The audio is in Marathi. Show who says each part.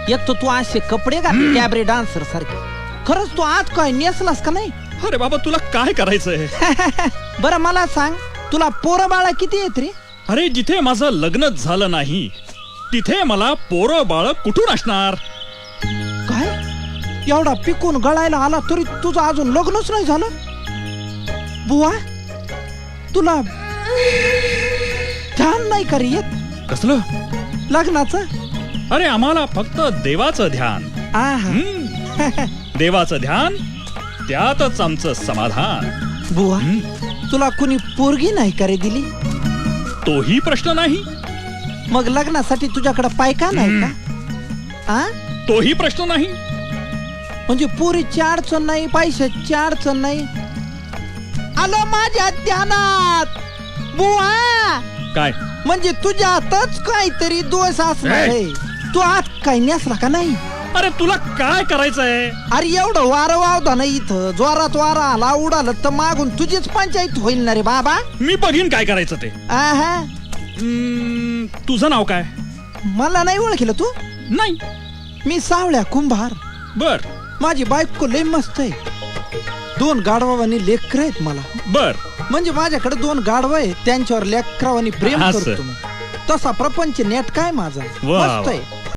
Speaker 1: एक तर तू असे कपडे घातले कॅबरे डान्सर सारखे. खरंच तू आज काय नेसलास का नाही?
Speaker 2: अरे बाबा तुला काय करायचंय?
Speaker 1: बरं मला सांग, तुला पोरं बाळा किती येत रे?
Speaker 2: अरे जिथे माझं लग्नच झालं नाही तिथे मला पोरं बाळ कुठून असणार?
Speaker 1: काय एवढा पिकून गळायला आला तरी तुझं अजून लग्नच नाही झालं? बुवा तुला ध्यान नाही का रे येत
Speaker 2: कसलं?
Speaker 1: लग्नाचं?
Speaker 2: अरे आम्हाला फक्त देवाचं ध्यान.
Speaker 1: आहा.
Speaker 2: देवाचं ध्यान त्यातच आमचं समाधान.
Speaker 1: बुवा तुला कुणी पोरगी नाही का रे दिली?
Speaker 2: तोही प्रश्न नाही.
Speaker 1: मग लग्नासाठी तुझ्याकडे पायका नाही का? आ?
Speaker 2: तोही प्रश्न नाही.
Speaker 1: म्हणजे पोरीची अडचण नाही, पैशाची अडचण नाही. आलो माझ्या ध्यानात बुवा.
Speaker 2: काय
Speaker 1: म्हणजे तुझ्यातच काहीतरी दोष असणार आहे. तू आज काय नेसला का नाही?
Speaker 2: अरे तुला काय करायचंय?
Speaker 1: अरे एवढं वारं वावदा नाही इथं. जोरात वारा आला उडालं तर मागून तुझीच पंचायत होईल ना रे बाबा.
Speaker 2: मी बघीन काय करायचं ते.
Speaker 1: आहा.
Speaker 2: तुझं नाव काय?
Speaker 1: मला नाही ओळखलं तू?
Speaker 2: नाही.
Speaker 1: मी सावळ्या कुंभार.
Speaker 2: बर
Speaker 1: माझी बायको लय मस्त आहे. 2 गाढवानी लेकर आहेत मला.
Speaker 2: बर
Speaker 1: म्हणजे माझ्याकडे 2 गाढव आहेत, त्यांच्यावर लेकरावानी प्रेम
Speaker 2: असं.
Speaker 1: करतो मी. तसा प्रपंच नेट काय माझा
Speaker 2: वा,
Speaker 1: मस्त आहे.